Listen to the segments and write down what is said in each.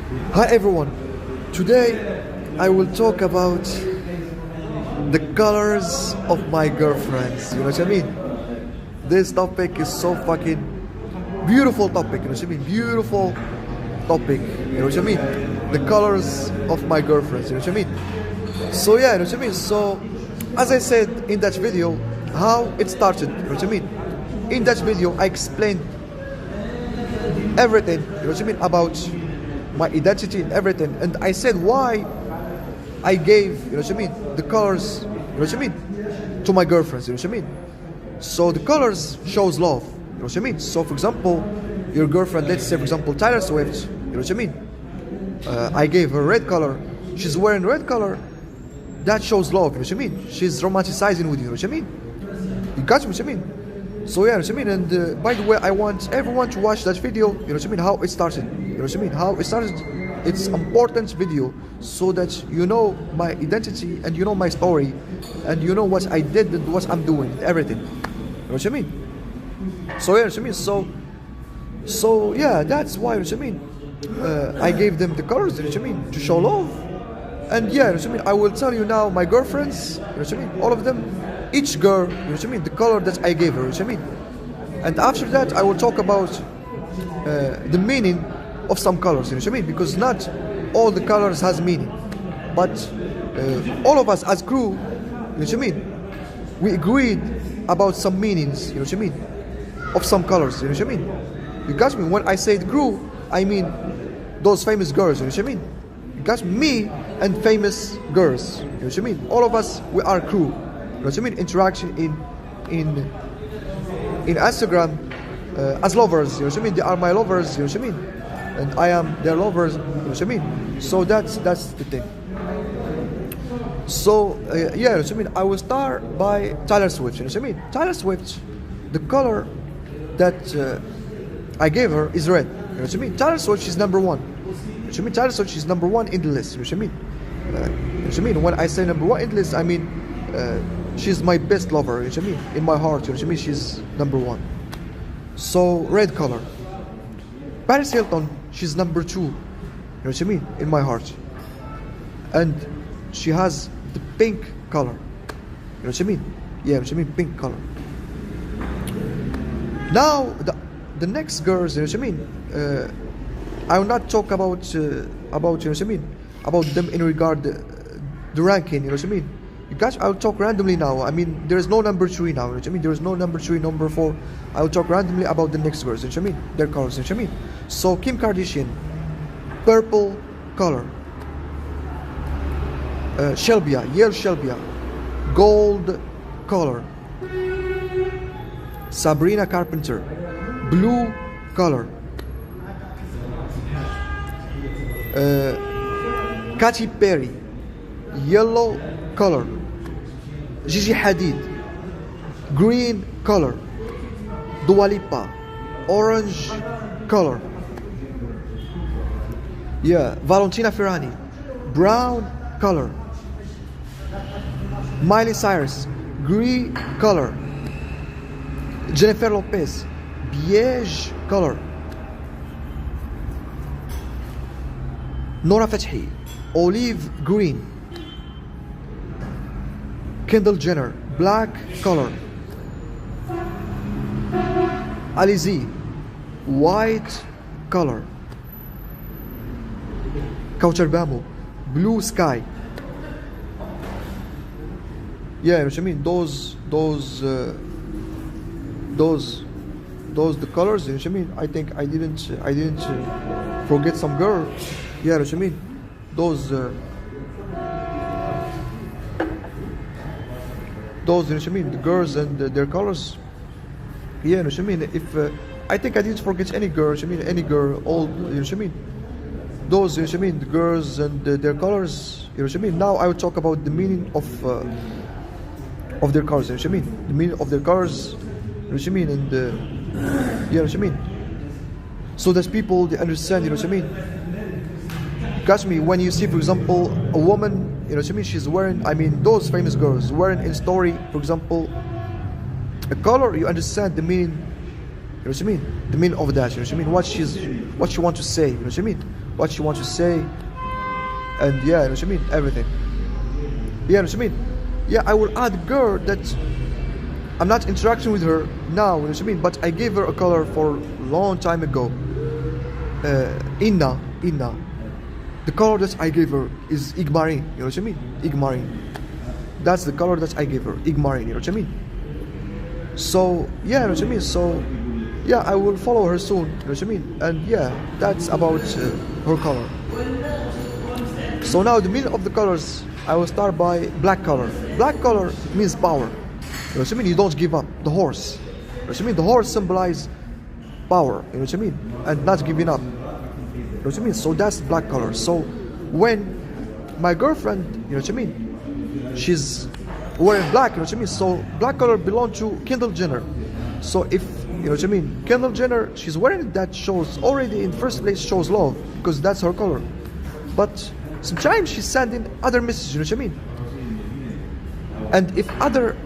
Hi everyone. Today I will talk about the colors of my girlfriends. You know what I mean? This topic is so fucking beautiful topic. You know what I mean? Beautiful topic. You know what I mean? The colors of my girlfriends. You know what I mean? So yeah, you know what I mean? So as I said in that video, how it started. You know what I mean? In that video I explained everything. You know what I mean? About my identity and everything, and I said why I gave, you know what I mean, the colors, you know what I mean, to my girlfriends, you know what I mean. So the colors shows love, you know what I mean. So for example, your girlfriend, let's say for example Taylor Swift, you know what I mean, I gave her red color, she's wearing red color, that shows love, you know what I mean. She's romanticizing with you, you know what I mean. You got me, what I mean. So yeah, you know what I mean. And by the way, I want everyone to watch that video, you know what I mean, how it started, you know what I mean, how it started. It's important video so that you know my identity and you know my story and you know what I did and what I'm doing, everything, you know what I mean. So yeah, you know what I mean. So yeah, that's why, you know what I mean, I gave them the colors, you know what I mean, to show love. And yeah, you know what I mean, I will tell you now my girlfriends, you know what I mean, all of them, each girl, you know what I mean, the color that I gave her, you know what I mean. And after that I will talk about the meaning of some colors, you know what I mean, because not all the colors has meaning, but all of us as crew, you know what I mean, we agreed about some meanings, you know what I mean, of some colors, you know what I mean. You got me? When I say the crew, I mean those famous girls, you know what I mean. You got me and famous girls, you know what I mean. All of us, we are crew, you know what I mean. Interaction in Instagram as lovers, you know what I mean. They are my lovers, you know what I mean, and I am their lovers, you know what I mean. So that's the thing. So yeah, you know what I mean. I will start by Taylor Swift, you know what I mean. Taylor Swift, the color that I gave her is red, you know what I mean. Taylor Swift, she's number one, you know what I mean. Taylor Swift, she's number one in the list, you know what I mean. You know what I mean. When I say number one in the list, I mean she's my best lover, you know what I mean, in my heart, you know what I mean. She's number one. So red color. Paris Hilton, she's number two, you know what I mean, in my heart. And she has the pink color, you know what I mean. Yeah, you know what I mean, pink color. Now the next girls, you know what I mean, I will not talk about you know what I mean, about them in regard the ranking, you know what I mean. You guys, I'll talk randomly now. I mean, there is no number three now, you know what I mean. There is no number three, number four. I will talk randomly about the next girls, you know what I mean, their colors, you know what I mean. So Kim Kardashian, purple color. Shelbia, Yael Shelbia, gold color. Sabrina Carpenter, blue color. Katy Perry, yellow color. Gigi Hadid, green color. Dua Lipa, orange color. Yeah, Valentina Ferrani, brown color. Miley Cyrus, green color. Jennifer Lopez, beige color. Nora Fatehi, olive green. Kendall Jenner, black color. Alizé, white color. Kauchar Bambo, blue sky. Yeah, you know what I mean. Those the colors, you know what I mean. I think I didn't forget some girl. Yeah, you know what I mean. Those you know what I mean, the girls and their colors. Yeah, you know what I mean. If I think I didn't forget any girl, you know what I mean, any girl, all, you know what I mean. Those, you know what I mean, the girls and their colors, you know what I mean. Now I will talk about the meaning of their colors, you know what I mean. The meaning of their colors, you know what I mean, and yeah, you know what I mean. So that people, they understand, you know what I mean. Catch me, when you see, for example, a woman, you know what I mean, she's wearing, I mean, those famous girls wearing in story, for example, a color, you understand the meaning, you know what I mean, the meaning of that, you know what I mean, what she wants to say, you know what I mean, what she wants to say, and yeah, you know what I mean, everything. Yeah, you know what I mean. Yeah, I will add a girl that I'm not interacting with her now, you know what I mean, but I gave her a color for a long time ago. Inna. The color that I gave her is Igmarin, you know what I mean? Igmarin. That's the color that I gave her, Igmarin, you know what I mean? So, yeah, you know what I mean? So, yeah, I will follow her soon, you know what I mean? And yeah, that's about her color. So now the meaning of the colors, I will start by black color. Black color means power. You know what I mean? You don't give up. The horse. You know what I mean? The horse symbolizes power. You know what I mean? And not giving up. You know what I mean? So that's black color. So when my girlfriend, you know what I mean, she's wearing black, you know what I mean? So black color belongs to Kendall Jenner. So if, you know what I mean, Kendall Jenner, she's wearing that shows already in first place shows love because that's her color. But sometimes she's sending other messages, you know what I mean? And if other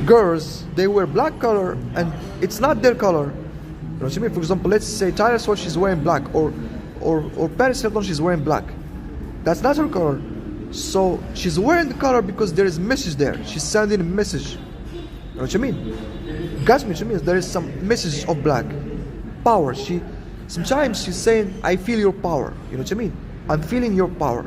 girls, they wear black color and it's not their color, you know what I mean? For example, let's say Taylor Swift, she's wearing black, or Paris Hilton, she's wearing black. That's not her color. So she's wearing the color because there is a message there. She's sending a message. You know what I mean? Got me? What I mean? There is some message of black power. Sometimes she's saying, I feel your power. You know what I mean? I'm feeling your power.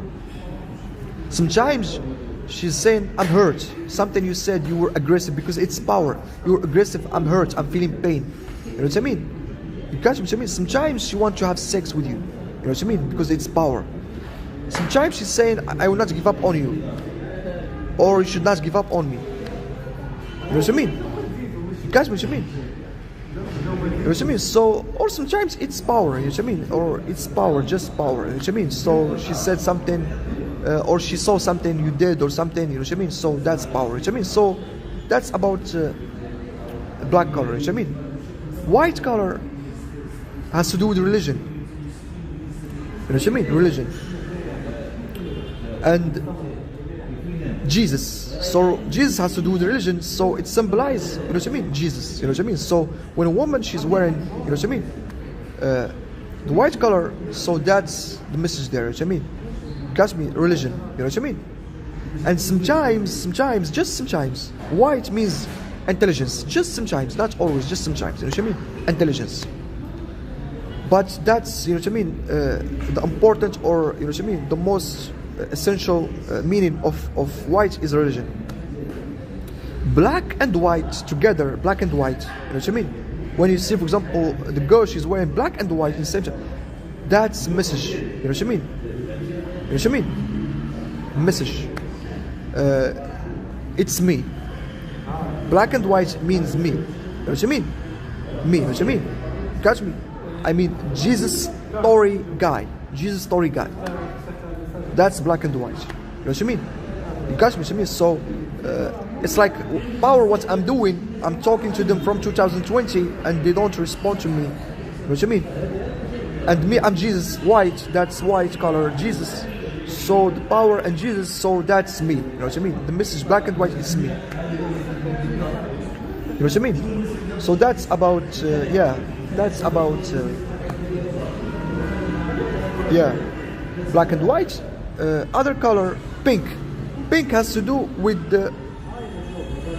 Sometimes she's saying, I'm hurt. Something you said, you were aggressive because it's power. You were aggressive, I'm hurt, I'm feeling pain. You know what I mean? You catch what I mean? Sometimes she wants to have sex with you. You know what I mean? Because it's power. Sometimes she's saying, I will not give up on you. Or you should not give up on me. You know what I mean? You catch what I mean? You know what I mean? So, or sometimes it's power, you know what I mean? Or it's power, just power, you know what I mean? So she said something, or she saw something you did or something, you know what I mean? So that's power, you know what I mean? So that's about black color, you know what I mean? White color has to do with religion. You know what I mean? Religion. And Jesus. So Jesus has to do with religion, so it symbolizes, you know what I mean? Jesus, you know what I mean? So when a woman, she's wearing, you know what I mean? The white color, so that's the message there, you know what I mean? Catch me, religion, you know what I mean? And sometimes, just sometimes, white means intelligence. Just sometimes, not always, just sometimes, you know what I mean? Intelligence. But that's, you know what I mean, the important, or, you know what I mean, the most essential meaning of white is religion. Black and white together, black and white, you know what I mean? When you see, for example, the girl, she's wearing black and white in the same time, that's message, you know what I mean? You know what I mean? Message. It's me. Black and white means me. You know what I mean? Me, you know what I mean? Catch me? I mean Jesus story guy. Jesus story guy. That's black and white. You know what I mean? You catch me? What I mean? So it's like power. What I'm doing, I'm talking to them from 2020, and they don't respond to me. You know what I mean? And me, I'm Jesus. White. That's white color. Jesus. So the power and Jesus. So that's me. You know what I mean? The message black and white is me. You know what I mean? So that's about yeah. That's about yeah. Black and white. Other color, pink. Pink has to do with the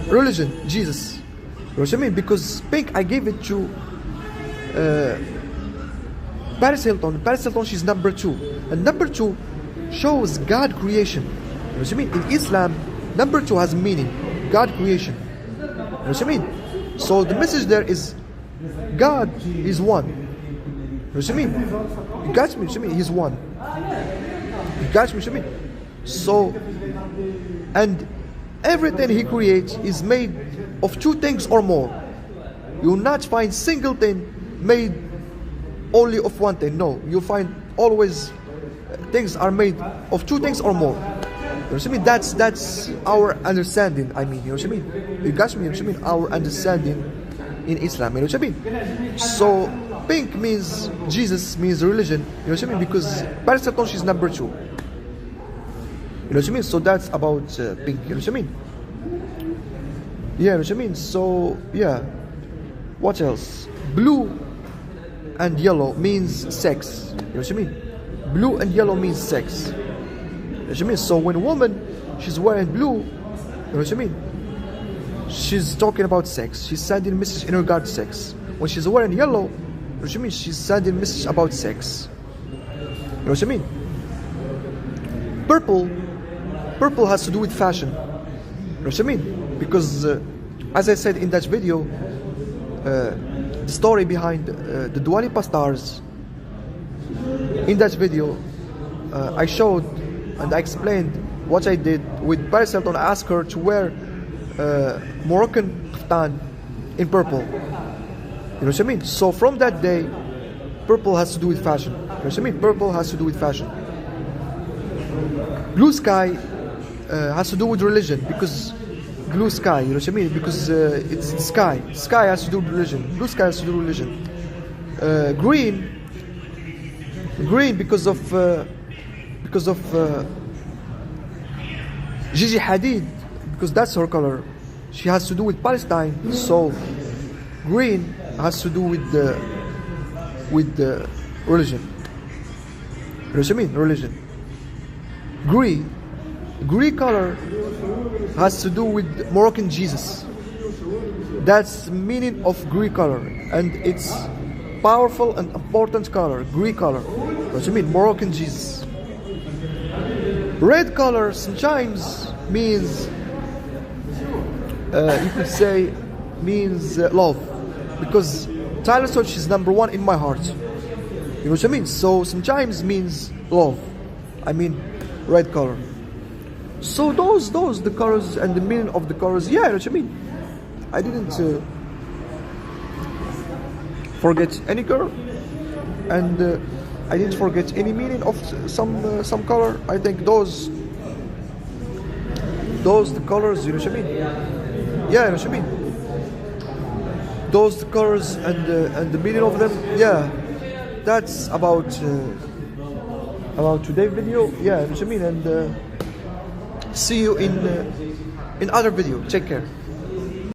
religion, Jesus. You know what I mean? Because pink, I gave it to Paris Hilton. Paris Hilton, she's number 2. And number 2 shows God creation. You know what I mean? In Islam, number 2 has meaning. God creation. You know what I mean? So the message there is God is one. You know what I mean? You got me? What I mean? He's one. You got me? What I mean? So, and everything He creates is made of 2 things or more. You will not find single thing made only of 1 thing. No, you'll find always things are made of 2 things or more. You know what I mean? That's our understanding. I mean, you know what I mean? You got me? You know what I mean? Our understanding in Islam. You know what I mean? So pink means Jesus, means religion. You know what I mean? Because Paris Hilton, she's number 2. You know what I mean? So that's about pink. You know what I mean? Yeah, you know what I mean? So yeah. What else? Blue. and yellow means sex. You know what I mean? Blue and yellow means sex. You know what I mean? So when a woman, she's wearing blue, you know what I mean? She's talking about sex. She's sending a message in regard to sex. When she's wearing yellow, you know what I mean? She's sending a message about sex. You know what I mean? Purple has to do with fashion. You know what I mean? Because as I said in that video, the story behind the Dua Lipa stars, in that video I showed and I explained what I did with Paris Hilton. I asked her to wear Moroccan kaftan in purple. You know what I mean? So from that day, purple has to do with fashion. You know what I mean? Purple has to do with fashion. Blue sky has to do with religion, because blue sky, you know what I mean? Because it's sky. Sky has to do with religion. Blue sky has to do with religion. Green because of Gigi Hadid, because that's her color. She has to do with Palestine. So green has to do with the religion. You know what I mean? Religion. Green color has to do with Moroccan Jesus. That's the meaning of green color, and it's powerful and important color. Green color. You know what I mean? Moroccan Jesus. Red color sometimes means you could say means love, because Tyler Swift is number one in my heart. You know what I mean? So sometimes means love. I mean red color. So those the colors and the meaning of the colors. Yeah, you know what I mean? I didn't forget any color, and I didn't forget any meaning of some color. I think those the colors. You know what I mean? Yeah, you know what I mean? Those the colors and the meaning of them. Yeah, that's about today's video. Yeah, you know what I mean? And see you in other video. Take care.